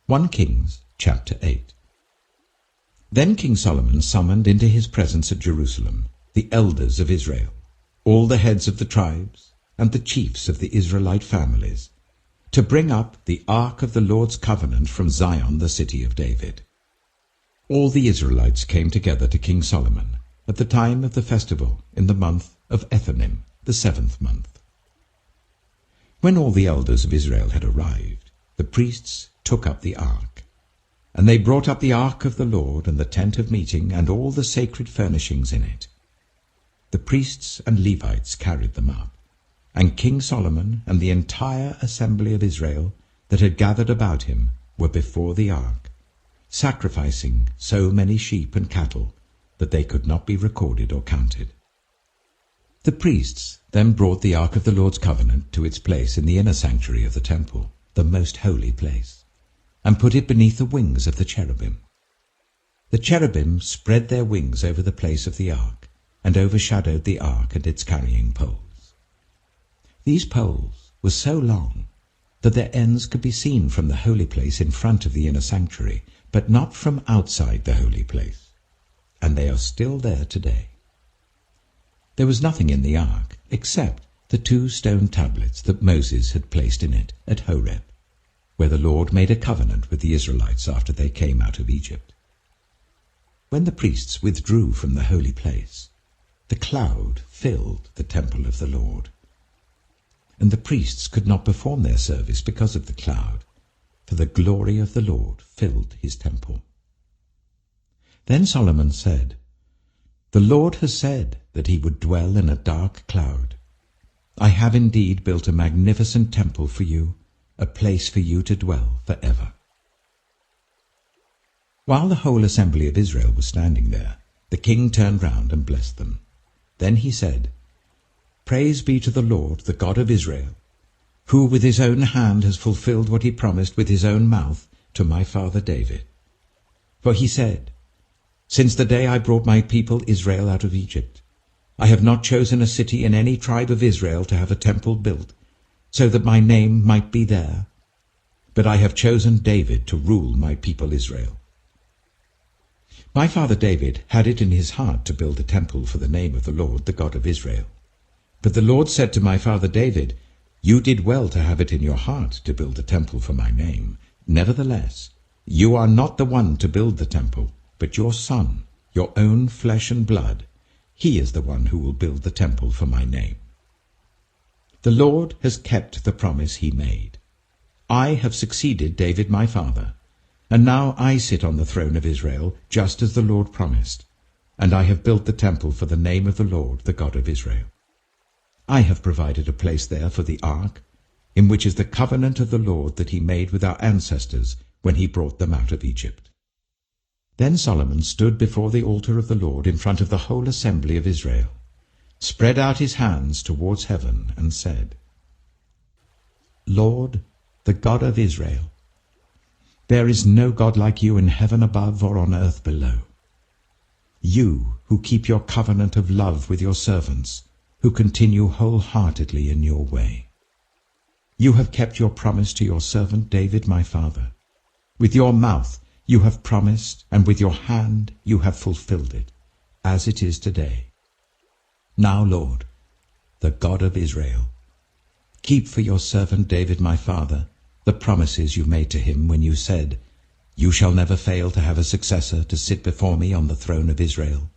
1 Kings chapter 8. Then King Solomon summoned into his presence at Jerusalem the elders of Israel, all the heads of the tribes, and the chiefs of the Israelite families, to bring up the ark of the Lord's covenant from Zion, the city of David. All the Israelites came together to King Solomon at the time of the festival in the month of Ethanim, the 7th month. When all the elders of Israel had arrived, the priests took up the ark. And they brought up the ark of the Lord and the tent of meeting and all the sacred furnishings in it. The priests and Levites carried them up, and King Solomon and the entire assembly of Israel that had gathered about him were before the ark, sacrificing so many sheep and cattle that they could not be recorded or counted. The priests then brought the ark of the Lord's covenant to its place in the inner sanctuary of the temple, the most holy place, and put it beneath the wings of the cherubim. The cherubim spread their wings over the place of the ark, and overshadowed the ark and its carrying poles. These poles were so long that their ends could be seen from the holy place in front of the inner sanctuary, but not from outside the holy place, and they are still there today. There was nothing in the ark except the 2 stone tablets that Moses had placed in it at Horeb, where the Lord made a covenant with the Israelites after they came out of Egypt. When the priests withdrew from the holy place, the cloud filled the temple of the Lord, and the priests could not perform their service because of the cloud, for the glory of the Lord filled his temple. Then Solomon said, "The Lord has said that he would dwell in a dark cloud. I have indeed built a magnificent temple for you, a place for you to dwell forever." While the whole assembly of Israel was standing there, the king turned round and blessed them. Then he said, "Praise be to the Lord, the God of Israel, who with his own hand has fulfilled what he promised with his own mouth to my father David. For he said, 'Since the day I brought my people Israel out of Egypt, I have not chosen a city in any tribe of Israel to have a temple built, so that my name might be there. But I have chosen David to rule my people Israel.' My father David had it in his heart to build a temple for the name of the Lord, the God of Israel. But the Lord said to my father David, 'You did well to have it in your heart to build a temple for my name. Nevertheless, you are not the one to build the temple, but your son, your own flesh and blood. He is the one who will build the temple for my name.' The Lord has kept the promise he made. I have succeeded David my father, and now I sit on the throne of Israel, just as the Lord promised, and I have built the temple for the name of the Lord, the God of Israel. I have provided a place there for the ark, in which is the covenant of the Lord that he made with our ancestors when he brought them out of Egypt." Then Solomon stood before the altar of the Lord in front of the whole assembly of Israel, spread out his hands towards heaven, and said, "Lord, the God of Israel, there is no God like you in heaven above or on earth below. You who keep your covenant of love with your servants, who continue wholeheartedly in your way. You have kept your promise to your servant David my father. With your mouth you have promised, and with your hand you have fulfilled it, as it is today. Now, Lord, the God of Israel, keep for your servant David my father the promises you made to him when you said, 'You shall never fail to have a successor to sit before me on the throne of Israel,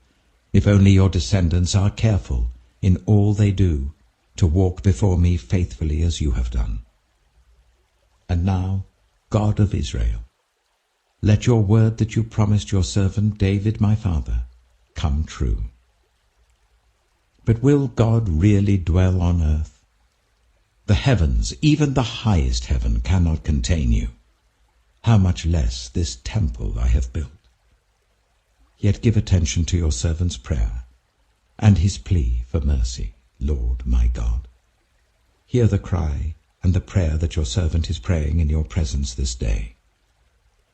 if only your descendants are careful in all they do to walk before me faithfully as you have done.' And now, God of Israel, let your word that you promised your servant David my father come true." But will God really dwell on earth? The heavens, even the highest heaven, cannot contain you. How much less this temple I have built? Yet give attention to your servant's prayer and his plea for mercy, Lord my God. Hear the cry and the prayer that your servant is praying in your presence this day.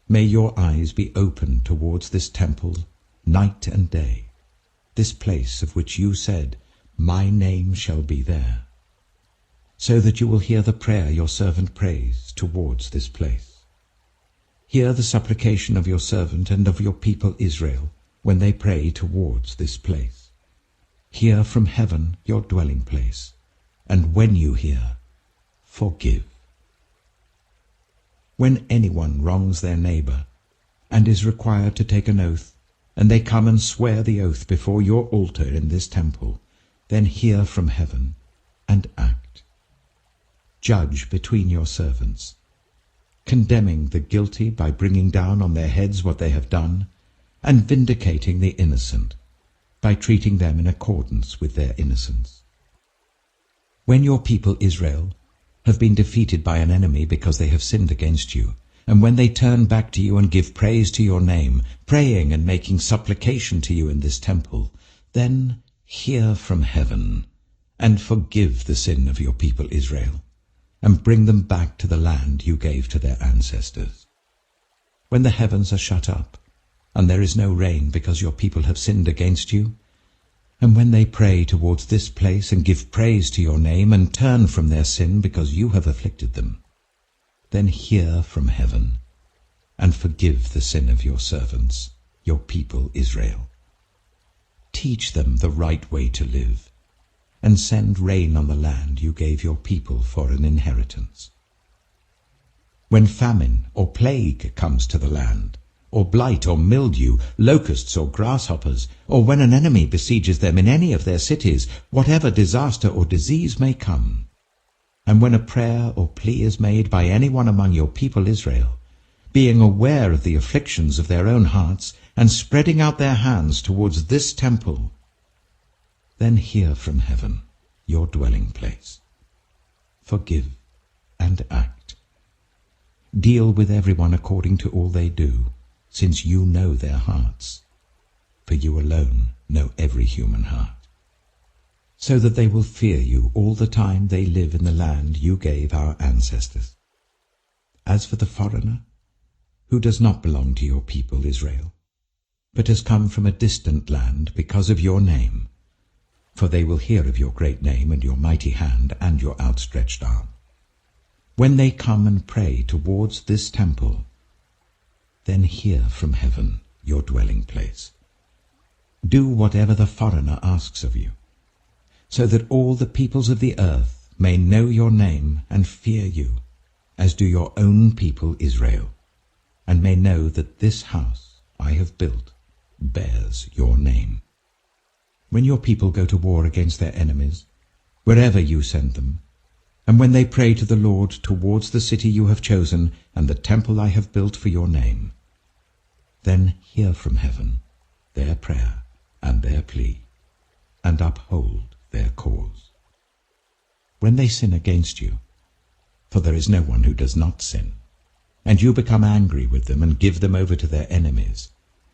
May your eyes be open towards this temple night and day, this place of which you said, 'My name shall be there,' so that you will hear the prayer your servant prays towards this place. Hear the supplication of your servant and of your people Israel when they pray towards this place. Hear from heaven your dwelling place, and when you hear, forgive. When anyone wrongs their neighbor and is required to take an oath, and they come and swear the oath before your altar in this temple, then hear from heaven and act. Judge between your servants, condemning the guilty by bringing down on their heads what they have done, and vindicating the innocent by treating them in accordance with their innocence. When your people Israel have been defeated by an enemy because they have sinned against you, and when they turn back to you and give praise to your name, praying and making supplication to you in this temple, then hear from heaven and forgive the sin of your people Israel, and bring them back to the land you gave to their ancestors. When the heavens are shut up, and there is no rain because your people have sinned against you, and when they pray towards this place and give praise to your name and turn from their sin because you have afflicted them, then hear from heaven and forgive the sin of your servants, your people Israel. Teach them the right way to live, and send rain on the land you gave your people for an inheritance. When famine or plague comes to the land, or blight or mildew, locusts or grasshoppers, or when an enemy besieges them in any of their cities, whatever disaster or disease may come, and when a prayer or plea is made by anyone among your people Israel, being aware of the afflictions of their own hearts, and spreading out their hands towards this temple, then hear from heaven your dwelling place. Forgive and act. Deal with everyone according to all they do, since you know their hearts, for you alone know every human heart, so that they will fear you all the time they live in the land you gave our ancestors. As for the foreigner, who does not belong to your people Israel, but has come from a distant land because of your name, for they will hear of your great name and your mighty hand and your outstretched arm, when they come and pray towards this temple, then hear from heaven your dwelling place. Do whatever the foreigner asks of you, so that all the peoples of the earth may know your name and fear you, as do your own people Israel, and may know that this house I have built bears your name. When your people go to war against their enemies, wherever you send them, and when they pray to the Lord towards the city you have chosen and the temple I have built for your name, then hear from heaven their prayer and their plea, and uphold their cause. When they sin against you, for there is no one who does not sin, and you become angry with them and give them over to their enemies,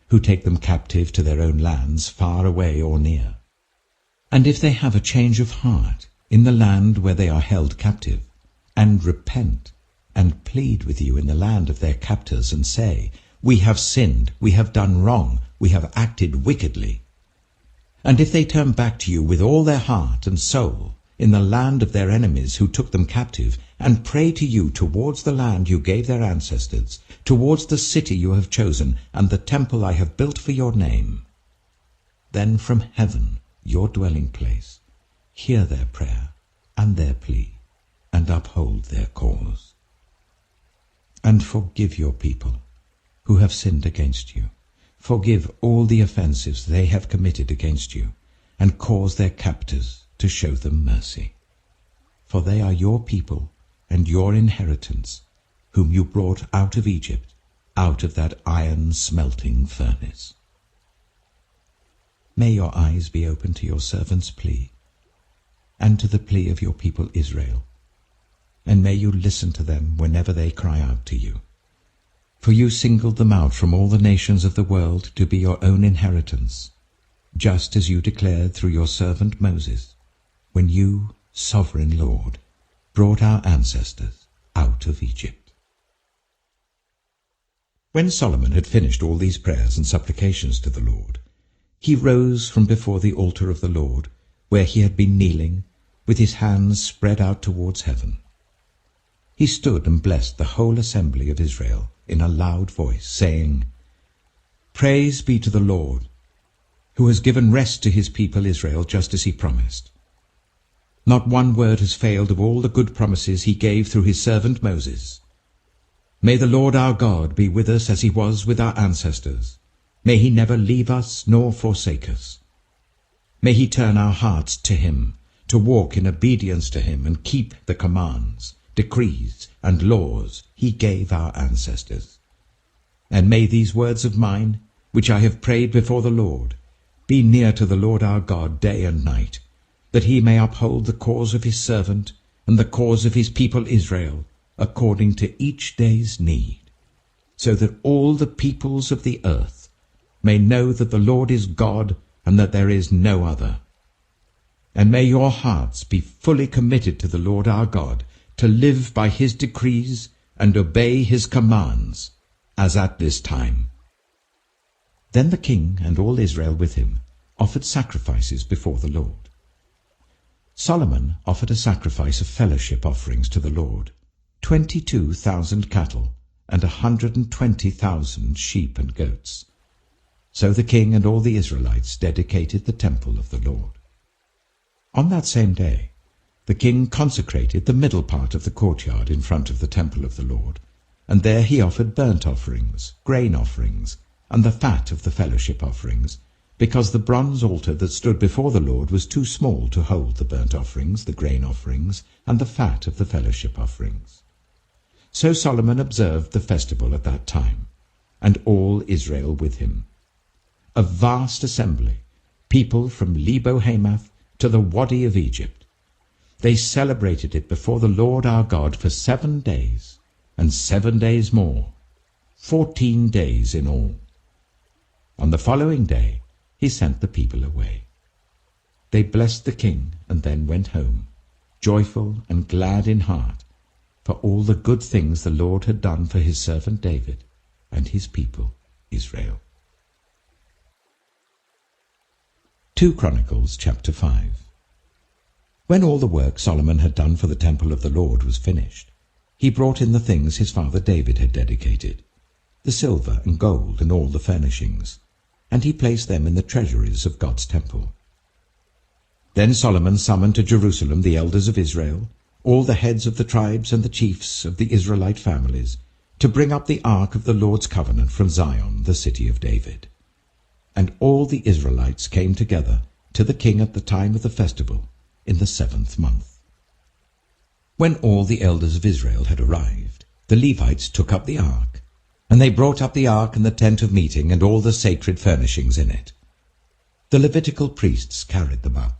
who take them captive to their own lands, far away or near, and if they have a change of heart in the land where they are held captive, and repent, and plead with you in the land of their captors, and say, We have sinned, we have done wrong, we have acted wickedly. And if they turn back to you with all their heart and soul in the land of their enemies who took them captive, and pray to you towards the land you gave their ancestors, towards the city you have chosen, and the temple I have built for your name, then from heaven, your dwelling place, hear their prayer and their plea, and uphold their cause. And forgive your people who have sinned against you. Forgive all the offenses they have committed against you, and cause their captors to show them mercy. For they are your people and your inheritance, whom you brought out of Egypt, out of that iron-smelting furnace. May your eyes be open to your servant's plea, and to the plea of your people Israel, and may you listen to them whenever they cry out to you. For you singled them out from all the nations of the world to be your own inheritance, just as you declared through your servant Moses, when you, sovereign Lord, brought our ancestors out of Egypt. When Solomon had finished all these prayers and supplications to the Lord, he rose from before the altar of the Lord, where he had been kneeling, with his hands spread out towards heaven. He stood and blessed the whole assembly of Israel, in a loud voice, saying, "Praise be to the Lord, who has given rest to his people Israel, just as he promised. Not one word has failed of all the good promises he gave through his servant Moses. May the Lord our God be with us as he was with our ancestors. May he never leave us nor forsake us. May he turn our hearts to him, to walk in obedience to him and keep the commands, decrees, and laws he gave our ancestors. And may these words of mine, which I have prayed before the Lord, be near to the Lord our God day and night, that he may uphold the cause of his servant and the cause of his people Israel, according to each day's need, so that all the peoples of the earth may know that the Lord is God and that there is no other. And may your hearts be fully committed to the Lord our God, to live by his decrees and obey his commands, as at this time." Then the king and all Israel with him offered sacrifices before the Lord. Solomon offered a sacrifice of fellowship offerings to the Lord, 22,000 cattle and 120,000 sheep and goats. So the king and all the Israelites dedicated the temple of the Lord. On that same day, the king consecrated the middle part of the courtyard in front of the temple of the Lord, and there he offered burnt offerings, grain offerings, and the fat of the fellowship offerings, because the bronze altar that stood before the Lord was too small to hold the burnt offerings, the grain offerings, and the fat of the fellowship offerings. So Solomon observed the festival at that time, and all Israel with him. A vast assembly, people from Lebo-Hamath to the Wadi of Egypt. They celebrated it before the Lord our God for 7 days, and 7 days more, 14 days in all. On the following day he sent the people away. They blessed the king and then went home, joyful and glad in heart, for all the good things the Lord had done for his servant David and his people Israel. 2 Chronicles chapter 5. When all the work Solomon had done for the temple of the Lord was finished, he brought in the things his father David had dedicated, the silver and gold and all the furnishings, and he placed them in the treasuries of God's temple. Then Solomon summoned to Jerusalem the elders of Israel, all the heads of the tribes and the chiefs of the Israelite families, to bring up the ark of the Lord's covenant from Zion, the city of David. And all the Israelites came together to the king at the time of the festival, in the 7th month. When all the elders of Israel had arrived, the Levites took up the ark, and they brought up the ark and the tent of meeting and all the sacred furnishings in it. The Levitical priests carried them up,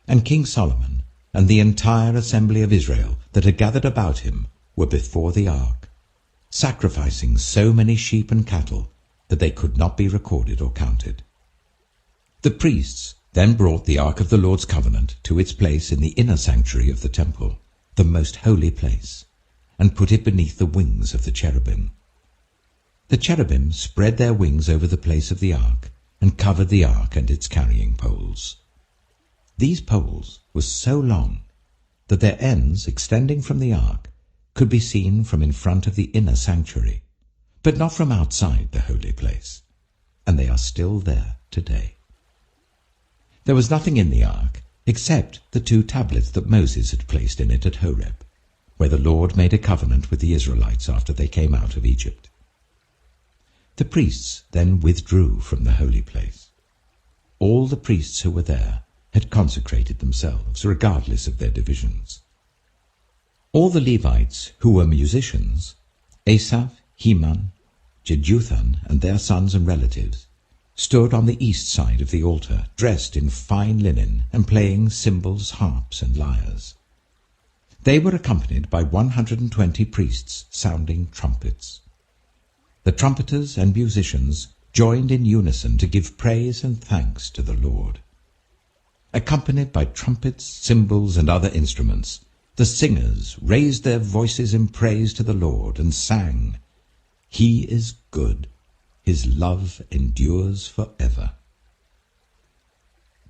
and King Solomon and the entire assembly of Israel that had gathered about him were before the ark, sacrificing so many sheep and cattle that they could not be recorded or counted. The priests then brought the ark of the Lord's covenant to its place in the inner sanctuary of the temple, the most holy place, and put it beneath the wings of the cherubim. The cherubim spread their wings over the place of the ark and covered the ark and its carrying poles. These poles were so long that their ends, extending from the ark, could be seen from in front of the inner sanctuary, but not from outside the holy place, and they are still there today. There was nothing in the ark except the 2 tablets that Moses had placed in it at Horeb, where the Lord made a covenant with the Israelites after they came out of Egypt. The priests then withdrew from the holy place. All the priests who were there had consecrated themselves, regardless of their divisions. All the Levites who were musicians, Asaph, Heman, Jeduthun, and their sons and relatives, stood on the east side of the altar, dressed in fine linen and playing cymbals, harps, and lyres. They were accompanied by 120 priests sounding trumpets. The trumpeters and musicians joined in unison to give praise and thanks to the Lord. Accompanied by trumpets, cymbals, and other instruments, the singers raised their voices in praise to the Lord and sang, "He is good, his love endures forever."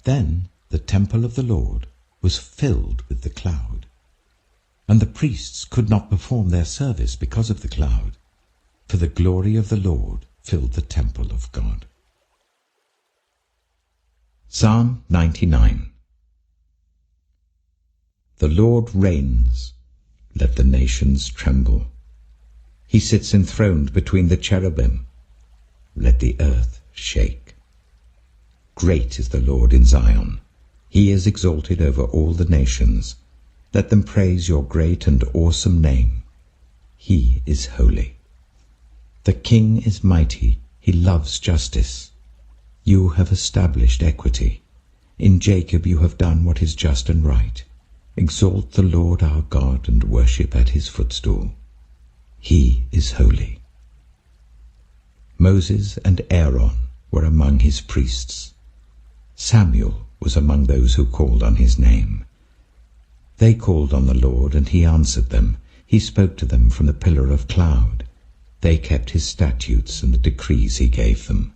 Then the temple of the Lord was filled with the cloud, and the priests could not perform their service because of the cloud, for the glory of the Lord filled the temple of God. Psalm 99. The Lord reigns, let the nations tremble. He sits enthroned between the cherubim, let the earth shake. Great is the Lord in Zion, he is exalted over all the nations. Let them praise your great and awesome name. He is holy. The King is mighty, he loves justice. You have established equity. In Jacob you have done what is just and right. Exalt the Lord our God and worship at his footstool. He is holy. Moses and Aaron were among his priests. Samuel was among those who called on his name. They called on the Lord, and he answered them. He spoke to them from the pillar of cloud. They kept his statutes and the decrees he gave them.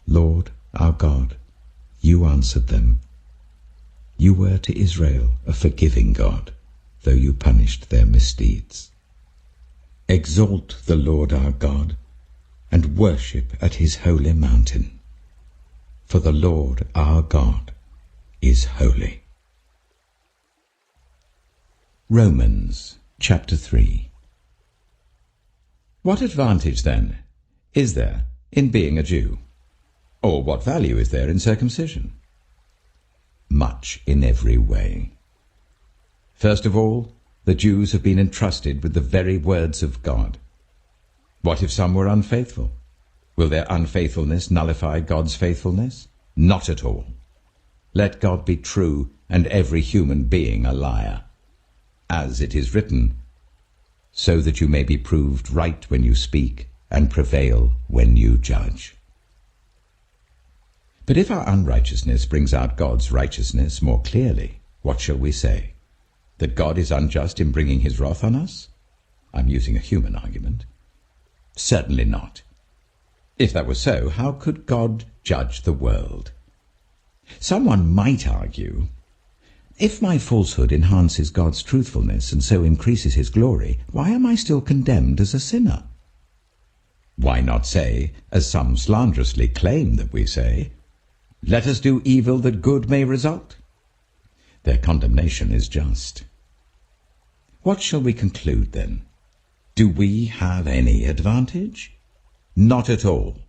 Lord, our God, you answered them. You were to Israel a forgiving God, though you punished their misdeeds. Exalt the Lord our God, and worship at his holy mountain. For the Lord our God is holy. Romans chapter 3. What advantage, then, is there in being a Jew? Or what value is there in circumcision? Much in every way. First of all, the Jews have been entrusted with the very words of God. What if some were unfaithful? Will their unfaithfulness nullify God's faithfulness? Not at all. Let God be true and every human being a liar. As it is written, so that you may be proved right when you speak and prevail when you judge. But if our unrighteousness brings out God's righteousness more clearly, what shall we say? That God is unjust in bringing his wrath on us? I'm using a human argument. Certainly not. If that were so, how could God judge the world? Someone might argue, if my falsehood enhances God's truthfulness and so increases his glory, why am I still condemned as a sinner? Why not say, as some slanderously claim that we say, let us do evil that good may result? Their condemnation is just. What shall we conclude then? Do we have any advantage? Not at all.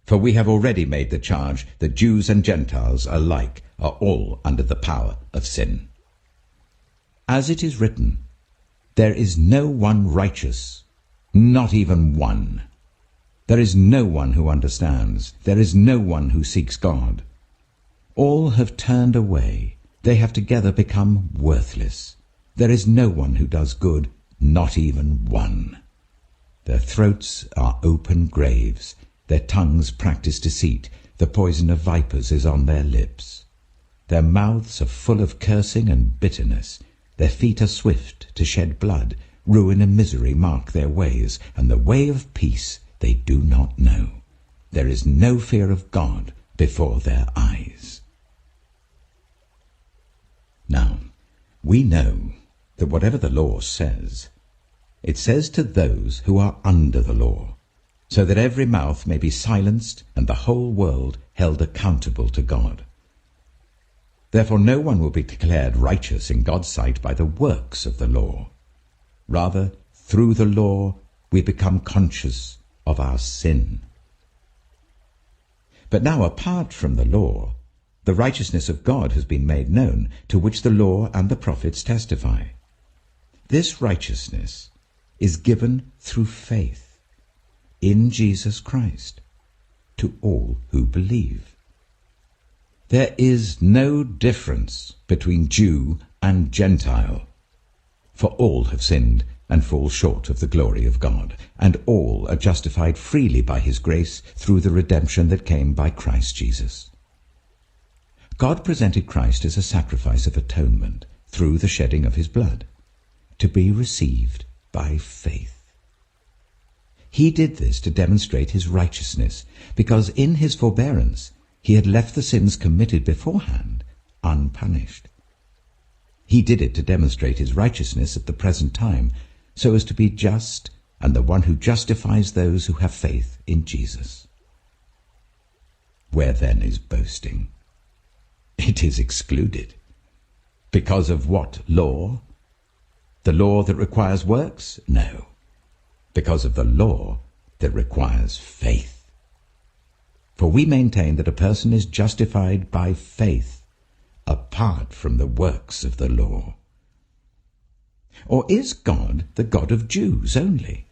For we have already made the charge that Jews and Gentiles alike are all under the power of sin. As it is written, there is no one righteous, not even one. There is no one who understands. There is no one who seeks God. All have turned away. They have together become worthless. There is no one who does good, not even one. Their throats are open graves. Their tongues practice deceit. The poison of vipers is on their lips. Their mouths are full of cursing and bitterness. Their feet are swift to shed blood. Ruin and misery mark their ways, and the way of peace they do not know. There is no fear of God before their eyes. Now, we know that whatever the law says, it says to those who are under the law, so that every mouth may be silenced and the whole world held accountable to God. Therefore no one will be declared righteous in God's sight by the works of the law. Rather, through the law we become conscious of our sin. But now, apart from the law, the righteousness of God has been made known, to which the law and the prophets testify. This righteousness is given through faith in Jesus Christ to all who believe. There is no difference between Jew and Gentile, for all have sinned and fall short of the glory of God, and all are justified freely by his grace through the redemption that came by Christ Jesus. God presented Christ as a sacrifice of atonement through the shedding of his blood, to be received by faith. He did this to demonstrate his righteousness, because in his forbearance he had left the sins committed beforehand unpunished. He did it to demonstrate his righteousness at the present time, so as to be just and the one who justifies those who have faith in Jesus. Where then is boasting? It is excluded. Because of what law? The law that requires works? No. Because of the law that requires faith. For we maintain that a person is justified by faith, apart from the works of the law. Or is God the God of Jews only?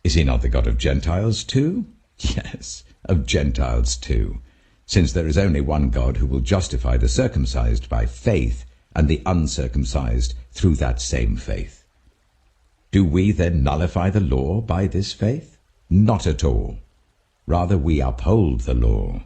Is he not the God of Gentiles too? Yes, of Gentiles too, since there is only one God who will justify the circumcised by faith and the uncircumcised through that same faith. Do we then nullify the law by this faith? Not at all. Rather, we uphold the law